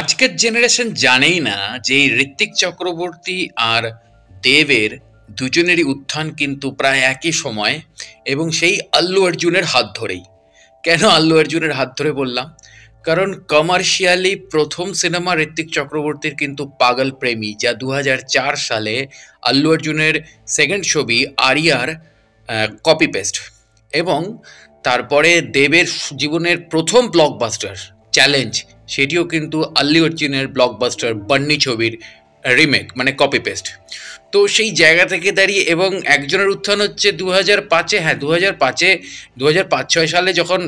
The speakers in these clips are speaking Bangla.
আজকের জেনারেশন জানেই না যে এই ঋত্বিক চক্রবর্তী আর দেবের দুজনেরই উত্থান কিন্তু প্রায় একই সময় এবং সেই আল্লু অর্জুনের হাত ধরেই। কেন আল্লু অর্জুনের হাত ধরে বললাম? কারণ কমার্শিয়ালি প্রথম সিনেমা ঋত্বিক চক্রবর্তীর কিন্তু পাগল প্রেমী, যা 2004 সালে আল্লু অর্জুনের সেকেন্ড ছবি আরিয়ার কপি পেস্ট। এবং তারপরে দেবের জীবনের প্রথম ব্লকবাস্টার চ্যালেঞ্জ, সেটিও কিন্তু আল্লু অর্জুনের ব্লকবাস্টার বান্নি ছবির রিমেক, মানে কপি পেস্ট। তো সেই জায়গা থেকে দাঁড়িয়ে এবং একজনের উত্থান হচ্ছে 2005-এ, হ্যাঁ 2005-এ, 2005-06 সালে যখন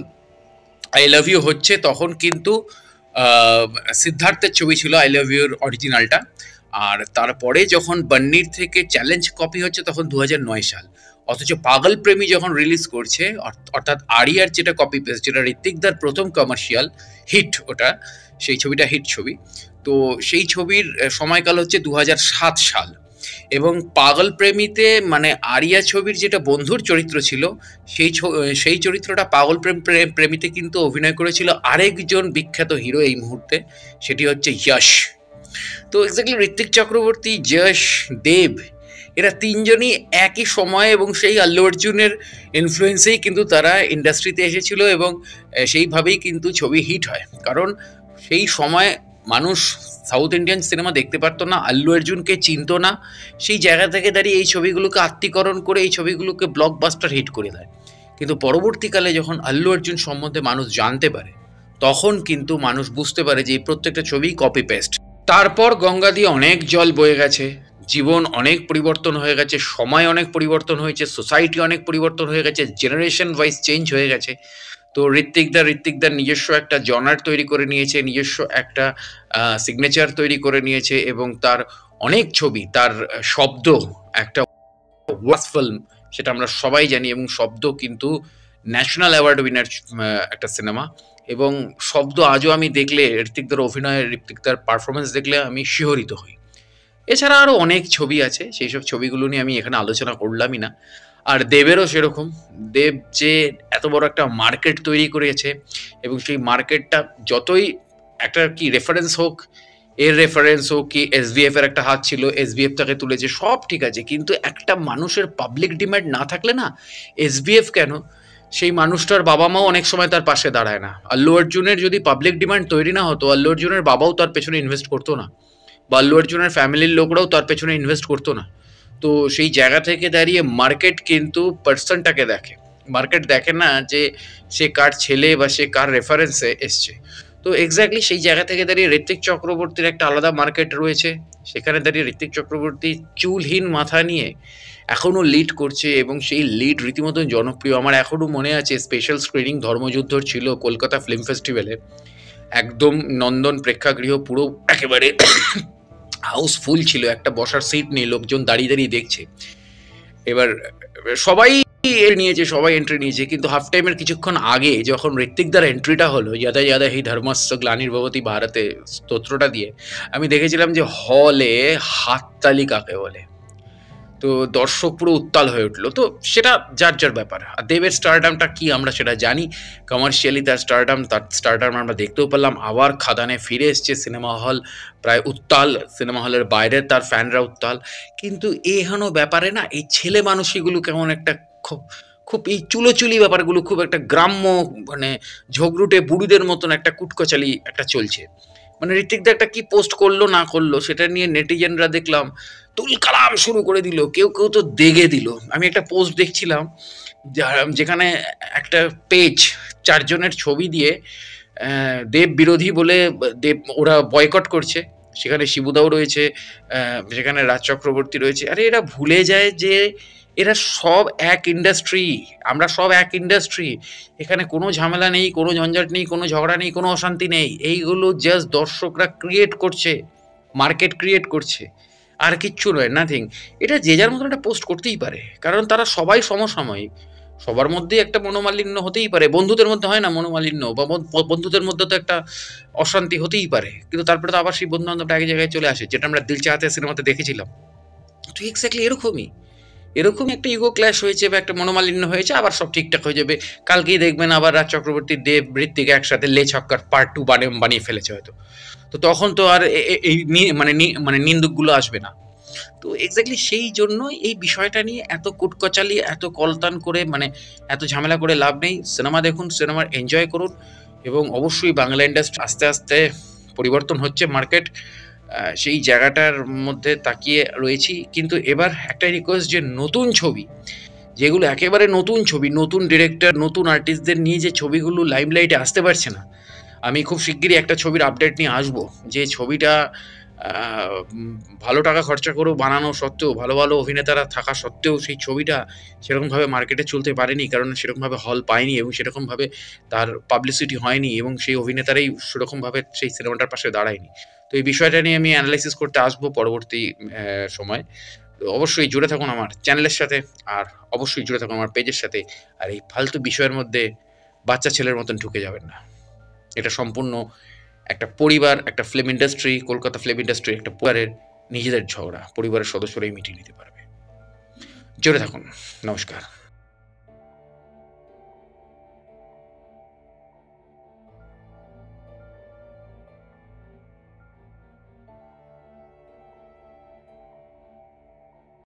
আই লাভ ইউ হচ্ছে তখন কিন্তু সিদ্ধার্থের ছবি ছিল আই লাভ ইউর অরিজিনালটা। আর তারপরে যখন বান্নির থেকে চ্যালেঞ্জ কপি হচ্ছে তখন 2009 সাল। অথচ পাগল প্রেমী যখন রিলিজ করছে, অর্থাৎ আরিয়ার যেটা কপি পেস্ট, যেটা ঋত্বিকদার প্রথম কমার্শিয়াল হিট, ওটা সেই ছবিটা হিট ছবি। তো সেই ছবির সময়কাল হচ্ছে 2007 সাল। এবং পাগল প্রেমীতে মানে আরিয়া ছবির যেটা বন্ধুর চরিত্র ছিল, সেই চরিত্রটা পাগল প্রেমীতে কিন্তু অভিনয় করেছিল আরেকজন বিখ্যাত হিরো এই মুহূর্তে, সেটি হচ্ছে যশ। তো এক্স্যাক্টলি ঋত্বিক চক্রবর্তী, যশ, দেব, এরা তিনজনই একই সময় এবং সেই আল্লু অর্জুনের ইনফ্লুয়েন্সেই কিন্তু তারা ইন্ডাস্ট্রিতে এসেছিল এবং সেইভাবেই কিন্তু ছবি হিট হয়। কারণ সেই সময় মানুষ সাউথ ইন্ডিয়ান সিনেমা দেখতে পারতো না, আল্লু অর্জুনকে চিনতো না। সেই জায়গা থেকে দাঁড়িয়ে এই ছবিগুলোকে আত্মীকরণ করে এই ছবিগুলোকে ব্লকবাস্টার হিট করে দেয়। কিন্তু পরবর্তীকালে যখন আল্লু অর্জুন সম্বন্ধে মানুষ জানতে পারে, তখন কিন্তু মানুষ বুঝতে পারে যে এই প্রত্যেকটা ছবি কপি পেস্ট। তারপর গঙ্গা দিয়ে অনেক জল বয়ে গেছে, জীবন অনেক পরিবর্তন হয়ে গেছে, সময় অনেক পরিবর্তন হয়েছে, সোসাইটি অনেক পরিবর্তন হয়ে গেছে, জেনারেশন ওয়াইজ চেঞ্জ হয়ে গেছে। তো ঋত্বিকদার নিজস্ব একটা জনার তৈরি করে নিয়েছে, নিজস্ব একটা সিগনেচার তৈরি করে নিয়েছে এবং তার অনেক ছবি, তার শব্দ একটা ওয়াস ফিল্ম, সেটা আমরা সবাই জানি। এবং শব্দ কিন্তু ন্যাশনাল অ্যাওয়ার্ড উইনার একটা সিনেমা। এবং শব্দ আজও আমি দেখলে, ঋত্বিকদার অভিনয়, ঋত্বিকদার পারফরমেন্স দেখলে আমি শিহরিত হই। এছাড়া আরও অনেক ছবি আছে, সেই সব ছবিগুলো নিয়ে আমি এখানে আলোচনা করলামই না। আর দেবেরও সেরকম, দেব যে এত বড় একটা মার্কেট তৈরি করেছে এবং সেই মার্কেটটা যতই একটা কি রেফারেন্স হোক, এর রেফারেন্স হোক কি এসবিএফ এর একটা হাত ছিল, এসবিএফ তাকে তুলেছে, সব ঠিক আছে, কিন্তু একটা মানুষের পাবলিক ডিমান্ড না থাকলে না, এসবিএফ কেন, সেই মানুষটার বাবা মাও অনেক সময় তার পাশে দাঁড়ায় না। আল্লু অর্জুনের যদি পাবলিক ডিমান্ড তৈরি না হতো, আল্লু অর্জুনের বাবাও তার পেছনে ইনভেস্ট করতো না, বা আল্লু অর্জুনের ফ্যামিলির লোকরাও তার পেছনে ইনভেস্ট করতো না। তো সেই জায়গা থেকে দাঁড়িয়ে মার্কেট কিন্তু পার্সনটাকে দেখে, মার্কেট দেখে না যে সে কার ছেলে বা সে কার রেফারেন্সে এসছে। তো এক্স্যাক্টলি সেই জায়গা থেকে দাঁড়িয়ে ঋত্বিক চক্রবর্তীর একটা আলাদা মার্কেট রয়েছে। সেখানে দাঁড়িয়ে ঋত্বিক চক্রবর্তী চুলহীন মাথা নিয়ে এখনও লিড করছে এবং সেই লিড রীতিমতন জনপ্রিয়। আমার এখনও মনে আছে স্পেশাল স্ক্রিনিং ধর্মযুদ্ধর ছিল কলকাতা ফিল্ম ফেস্টিভ্যালে, একদম নন্দন প্রেক্ষাগৃহ পুরো একেবারে হাউসফুল ছিল, একটা বসার সিট নেই, লোকজন দাঁড়িয়ে দাঁড়িয়ে দেখছে। এবার সবাই নিয়েছে, সবাই এন্ট্রি নিয়েছে, কিন্তু হাফ টাইমের কিছুক্ষণ আগে যখন ঋত্বিকদার এন্ট্রিটা হলো, ইয়াদা ইয়াদা হি ধর্মস্য গ্লানির্ভবতি ভারতে স্তোত্রটা দিয়ে, আমি দেখেছিলাম যে হলে হাততালি কাকে বলে। তো দর্শক পুরো উত্তাল হয়ে উঠলো। তো সেটা যার যার ব্যাপার। আর দেবের স্টারডামটা কি আমরা সেটা জানি, কমার্শিয়ালি তার স্টারডাম আমরা দেখতেও পেলাম। আবার খাদানে ফিরে এসছে সিনেমা হল, প্রায় উত্তাল, সিনেমা হলের বাইরে তার ফ্যানরা উত্তাল। কিন্তু এহেন ব্যাপারে না এই ছেলে মানুষগুলো কেমন একটা খুব খুব এই চুলোচুলি ব্যাপারগুলো খুব একটা গ্রাম্য, মানে ঝগড়ুটে বুড়িদের মতন একটা কুটকচালি একটা চলছে। মানে ঋত্বিকদা একটা কি পোস্ট করলো না করলো সেটা নিয়ে নেটিজেনরা দেখলাম তুলকালাম শুরু করে দিল, কেউ কেউ তো দেগে দিল। আমি একটা পোস্ট দেখছিলাম যেখানে একটা পেজ 4 জনের ছবি দিয়ে দেব বিরোধী বলে দেব ওরা বয়কট করছে। সেখানে শিবুদাও রয়েছে, সেখানে রাজ চক্রবর্তী রয়েছে। আরে এরা ভুলে যায় যে এরা সব এক ইন্ডাস্ট্রি, আমরা সব এক ইন্ডাস্ট্রি, এখানে কোনো ঝামেলা নেই, কোনো ঝঞ্ঝাট নেই, কোনো ঝগড়া নেই, কোনো অশান্তি নেই। এইগুলো জাস্ট দর্শকরা ক্রিয়েট করছে, মার্কেট ক্রিয়েট করছে, আর কিচ্ছু নয়, নাথিং। এটা যে যার মতন একটা পোস্ট করতেই পারে, কারণ তারা সবাই সমসাময়িক, সবার মধ্যেই একটা মনোমালিন্য হতেই পারে। বন্ধুদের মধ্যে হয় না মনোমালিন্য, বা বন্ধুদের মধ্যে তো একটা অশান্তি হতেই পারে, কিন্তু তারপরে তো আবার সেই বন্ধু বান্ধবটা এক জায়গায় চলে আসে, যেটা আমরা দিল চাহাতে সিনেমাতে দেখেছিলাম। তো এক্স্যাক্টলি এরকমই একটা ইগো ক্ল্যাশ হয়েছে বা একটা মনোমালিন্য হয়েছে, আবার সব ঠিকঠাক হয়ে যাবে। কালকেই দেখবেন আবার রাজ চক্রবর্তী, দেব, ঋত্বিক একসাথে লে ছক্কার পার্ট 2 বানিয়ে ফেলেছে হয়তো। তো তখন তো আর এই মানে নিন্দুকগুলো আসবে না। তো এক্স্যাক্টলি সেই জন্যই এই বিষয়টা নিয়ে এত কুটকচালি, এত কলতান করে, মানে এত ঝামেলা করে লাভ নেই। সিনেমা দেখুন, সিনেমার এনজয় করুন, এবং অবশ্যই বাংলা ইন্ডাস্ট্রি আস্তে আস্তে পরিবর্তন হচ্ছে, মার্কেট সেই জায়গাটার মধ্যে তাকিয়ে রয়েছি। কিন্তু এবার একটা রিকোয়েস্ট, যে নতুন ছবি যেগুলো একেবারে নতুন ছবি, নতুন ডিরেক্টর, নতুন আর্টিস্টদের নিয়ে যে ছবিগুলো লাইমলাইটে আসতে পারছে না, আমি খুব শিগগিরই একটা ছবির আপডেট নিয়ে আসবো। যে ছবিটা ভালো টাকা খরচা করেও বানানো সত্ত্বেও, ভালো ভালো অভিনেতারা থাকা সত্ত্বেও সেই ছবিটা সেরকমভাবে মার্কেটে চলতে পারেনি, কারণ সেরকমভাবে হল পায়নি এবং সেরকমভাবে তার পাবলিসিটি হয়নি, এবং সেই অভিনেতারাই সেরকমভাবে সেই সিনেমাটার পাশে দাঁড়ায়নি। তো এই বিষয়টা নিয়ে আমি অ্যানালাইসিস করতে আসবো পরবর্তী সময়। তো অবশ্যই জুড়ে থাকুন আমার চ্যানেলের সাথে, আর অবশ্যই জুড়ে থাকুন আমার পেজের সাথে। আর এই ফালতু বিষয়ের মধ্যে বাচ্চা ছেলের মতন ঢুকে যাবেন না। এটা সম্পূর্ণ একটা পরিবার, একটা film industry, Kolkata film industry একটা পরিবারের নিজেদের ঝগড়া, পরিবারের সদস্যরাই মিটিয়ে নিতে পারবে। জুড়ে থাকুন। নমস্কার।